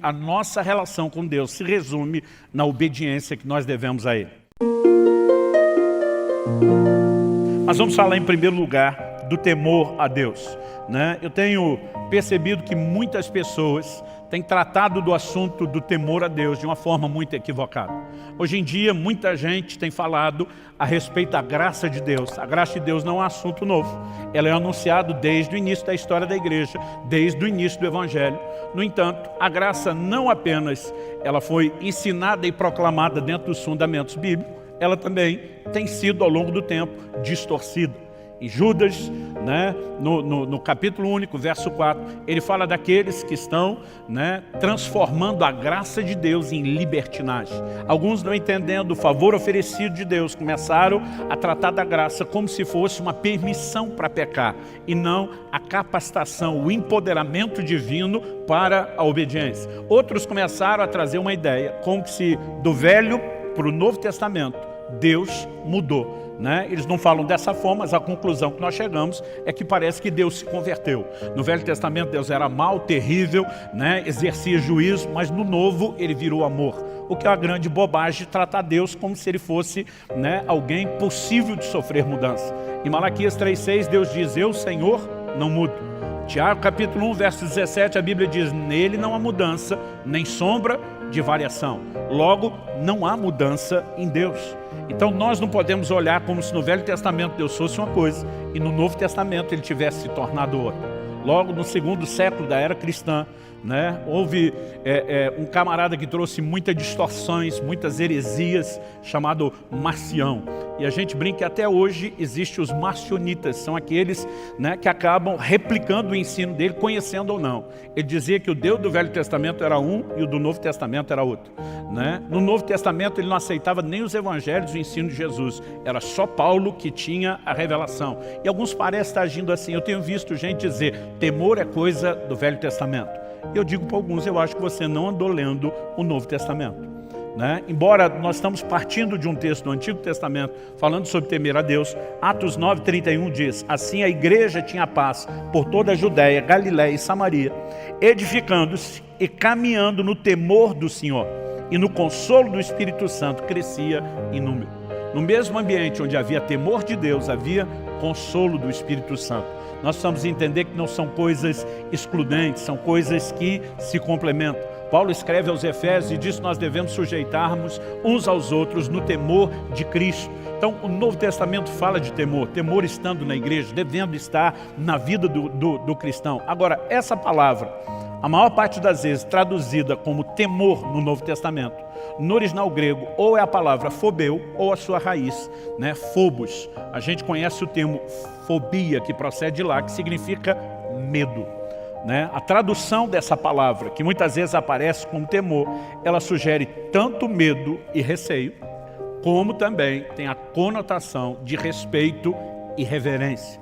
A nossa relação com Deus se resume na obediência que nós devemos a Ele. Mas vamos falar em primeiro lugar do temor a Deus, né? Eu tenho percebido que muitas pessoas têm tratado do assunto do temor a Deus de uma forma muito equivocada. Hoje em dia, muita gente tem falado a respeito da graça de Deus. A graça de Deus não é um assunto novo. Ela é anunciada desde o início da história da igreja, desde o início do Evangelho. No entanto, a graça não apenas ela foi ensinada e proclamada dentro dos fundamentos bíblicos, ela também tem sido, ao longo do tempo, distorcida. Em Judas, né, no capítulo único, verso 4, ele fala daqueles que estão, né, transformando a graça de Deus em libertinagem. Alguns, não entendendo o favor oferecido de Deus, começaram a tratar da graça como se fosse uma permissão para pecar, e não a capacitação, o empoderamento divino para a obediência. Outros começaram a trazer uma ideia, como se do Velho para o Novo Testamento, Deus mudou. Eles não falam dessa forma, mas a conclusão que nós chegamos é que parece que Deus se converteu. No Velho Testamento Deus era mau, terrível, exercia juízo, mas no Novo ele virou amor. O que é uma grande bobagem, tratar Deus como se ele fosse alguém possível de sofrer mudança. Em Malaquias 3,6 Deus diz, eu, Senhor, não mudo. Tiago capítulo 1, verso 17, a Bíblia diz, nele não há mudança, nem sombra de variação. Logo, não há mudança em Deus. Então nós não podemos olhar como se no Velho Testamento Deus fosse uma coisa e no Novo Testamento ele tivesse se tornado outra. Logo no segundo século da era cristã, houve um camarada que trouxe muitas distorções, muitas heresias, chamado Marcião. E a gente brinca que até hoje existem os marcionitas, são aqueles que acabam replicando o ensino dele, conhecendo ou não. Ele dizia que o Deus do Velho Testamento era um e o do Novo Testamento era outro. No Novo Testamento ele não aceitava nem os evangelhos, o ensino de Jesus. Era só Paulo que tinha a revelação. E alguns parecem estar agindo assim. Eu tenho visto gente dizer, temor é coisa do Velho Testamento. E eu digo para alguns, eu acho que você não andou lendo o Novo Testamento. Embora nós estamos partindo de um texto do Antigo Testamento, falando sobre temer a Deus, Atos 9:31 diz, assim a igreja tinha paz por toda a Judéia, Galiléia e Samaria, edificando-se e caminhando no temor do Senhor, e no consolo do Espírito Santo crescia em número. No mesmo ambiente onde havia temor de Deus, havia consolo do Espírito Santo. Nós precisamos entender que não são coisas excludentes, são coisas que se complementam. Paulo escreve aos Efésios e diz que nós devemos sujeitarmos uns aos outros no temor de Cristo. Então o Novo Testamento fala de temor, temor estando na igreja, devendo estar na vida do cristão. Agora, essa palavra, a maior parte das vezes traduzida como temor no Novo Testamento, no original grego, ou é a palavra phobeu, ou a sua raiz, phobos. A gente conhece o termo fobia, que procede de lá, que significa medo. A tradução dessa palavra, que muitas vezes aparece como temor, ela sugere tanto medo e receio, como também tem a conotação de respeito e reverência.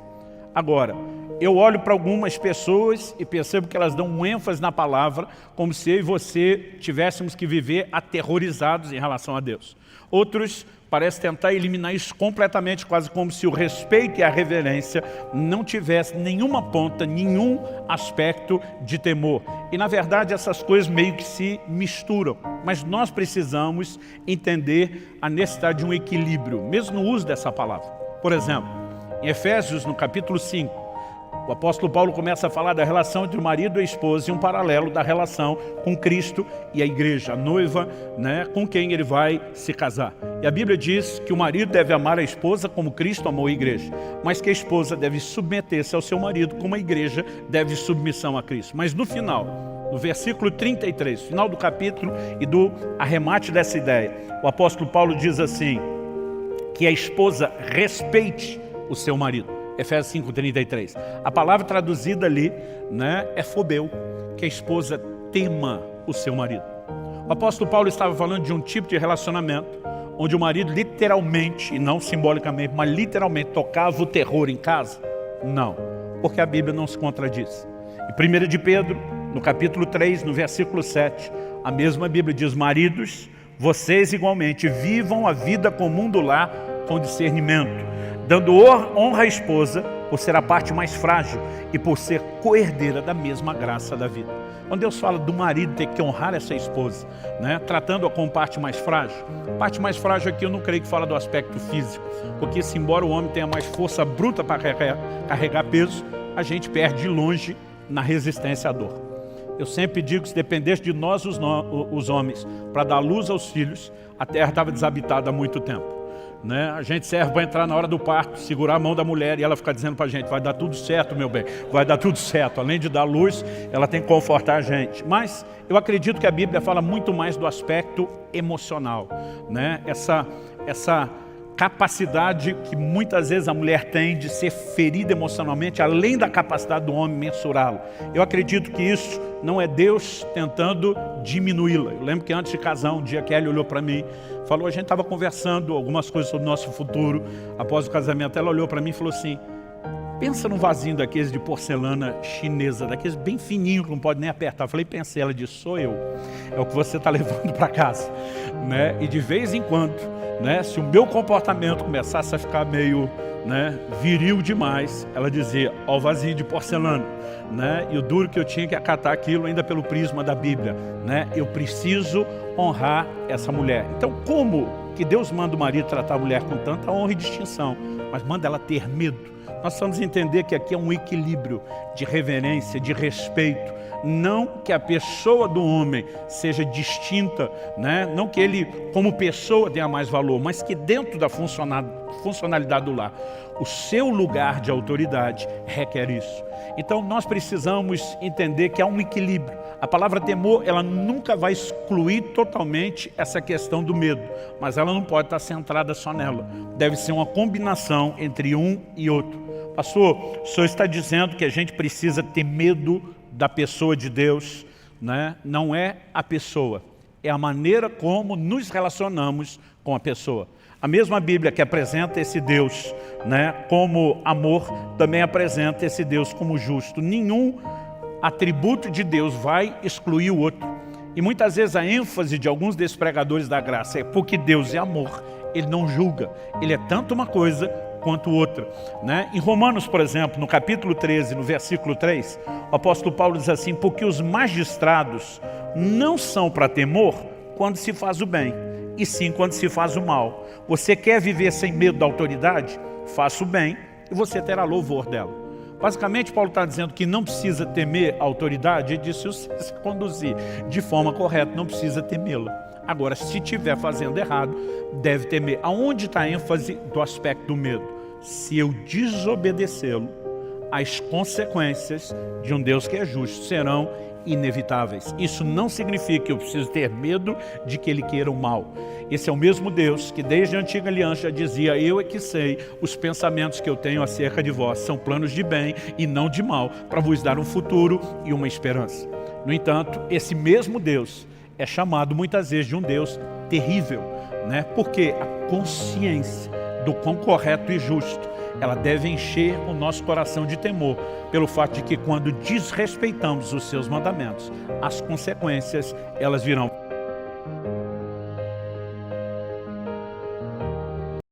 Agora, eu olho para algumas pessoas e percebo que elas dão um ênfase na palavra, como se eu e você tivéssemos que viver aterrorizados em relação a Deus. Outros parecem tentar eliminar isso completamente, quase como se o respeito e a reverência não tivessem nenhuma ponta, nenhum aspecto de temor. E na verdade essas coisas meio que se misturam. Mas nós precisamos entender a necessidade de um equilíbrio, mesmo no uso dessa palavra. Por exemplo, em Efésios, no capítulo 5, o apóstolo Paulo começa a falar da relação entre o marido e a esposa e um paralelo da relação com Cristo e a igreja, a noiva, com quem ele vai se casar. E a Bíblia diz que o marido deve amar a esposa como Cristo amou a igreja, mas que a esposa deve submeter-se ao seu marido como a igreja deve submissão a Cristo. Mas no final, no versículo 33, final do capítulo e do arremate dessa ideia, o apóstolo Paulo diz assim, que a esposa respeite o seu marido. Efésios 5:33. A palavra traduzida ali é phobeu, que a esposa tema o seu marido. O apóstolo Paulo estava falando de um tipo de relacionamento onde o marido literalmente, e não simbolicamente, mas literalmente tocava o terror em casa? Não, porque a Bíblia não se contradiz. Em 1 de Pedro, no capítulo 3, no versículo 7, a mesma Bíblia diz, maridos, vocês igualmente vivam a vida comum do lar com discernimento, dando honra à esposa por ser a parte mais frágil e por ser coerdeira da mesma graça da vida. Quando Deus fala do marido ter que honrar essa esposa, né, tratando-a como parte mais frágil. Parte mais frágil aqui eu não creio que fala do aspecto físico, porque se embora o homem tenha mais força bruta para carregar peso, a gente perde de longe na resistência à dor. Eu sempre digo que se dependesse de nós, os homens, para dar luz aos filhos, a terra estava desabitada há muito tempo. Né? A gente serve para entrar na hora do parto, segurar a mão da mulher e ela ficar dizendo para a gente, vai dar tudo certo, meu bem, vai dar tudo certo. Além de dar luz, ela tem que confortar a gente. Mas eu acredito que a Bíblia fala muito mais do aspecto emocional, né? Essa capacidade que muitas vezes a mulher tem de ser ferida emocionalmente, além da capacidade do homem mensurá-lo. Eu acredito que isso não é Deus tentando diminuí-la. Eu lembro que antes de casar, um dia Kelly olhou para mim, falou, a gente estava conversando algumas coisas sobre o nosso futuro, após o casamento, ela olhou para mim e falou assim, pensa num vasinho daqueles de porcelana chinesa, daqueles bem fininho que não pode nem apertar. Eu falei, pensei, ela disse, sou eu, é o que você está levando para casa, né? E de vez em quando, né, se o meu comportamento começasse a ficar meio, né, viril demais, ela dizia, ó o vasinho de porcelana, né? E o duro que eu tinha que acatar aquilo ainda pelo prisma da Bíblia, né? Eu preciso honrar essa mulher. Então como que Deus manda o marido tratar a mulher com tanta honra e distinção, mas manda ela ter medo? Nós precisamos entender que aqui é um equilíbrio de reverência, de respeito. Não que a pessoa do homem seja distinta, né? Não que ele como pessoa tenha mais valor, mas que dentro da funcionalidade do lar, o seu lugar de autoridade requer isso. Então nós precisamos entender que há um equilíbrio. A palavra temor, ela nunca vai excluir totalmente essa questão do medo, mas ela não pode estar centrada só nela. Deve ser uma combinação entre um e outro. Pastor, o senhor está dizendo que a gente precisa ter medo da pessoa de Deus, né? Não é a pessoa, é a maneira como nos relacionamos com a pessoa. A mesma Bíblia que apresenta esse Deus, né, como amor, também apresenta esse Deus como justo. Nenhum atributo de Deus vai excluir o outro. E muitas vezes a ênfase de alguns desses pregadores da graça é porque Deus é amor, Ele não julga, Ele é tanto uma coisa quanto outra, né? Em Romanos, por exemplo, no capítulo 13, no versículo 3, o apóstolo Paulo diz assim, porque os magistrados não são para temor quando se faz o bem, e sim quando se faz o mal. Você quer viver sem medo da autoridade? Faça o bem e você terá louvor dela. Basicamente, Paulo está dizendo que não precisa temer a autoridade, ele disse, se você se conduzir de forma correta, não precisa temê-la. Agora, se estiver fazendo errado, deve temer. Aonde está a ênfase do aspecto do medo? Se eu desobedecê-lo, as consequências de um Deus que é justo serão inevitáveis. Isso não significa que eu preciso ter medo de que Ele queira o mal. Esse é o mesmo Deus que desde a antiga aliança já dizia, eu é que sei os pensamentos que eu tenho acerca de vós, são planos de bem e não de mal, para vos dar um futuro e uma esperança. No entanto, esse mesmo Deus é chamado muitas vezes de um Deus terrível, né? Porque a consciência do quão correto e justo, ela deve encher o nosso coração de temor, pelo fato de que quando desrespeitamos os seus mandamentos, as consequências, elas virão.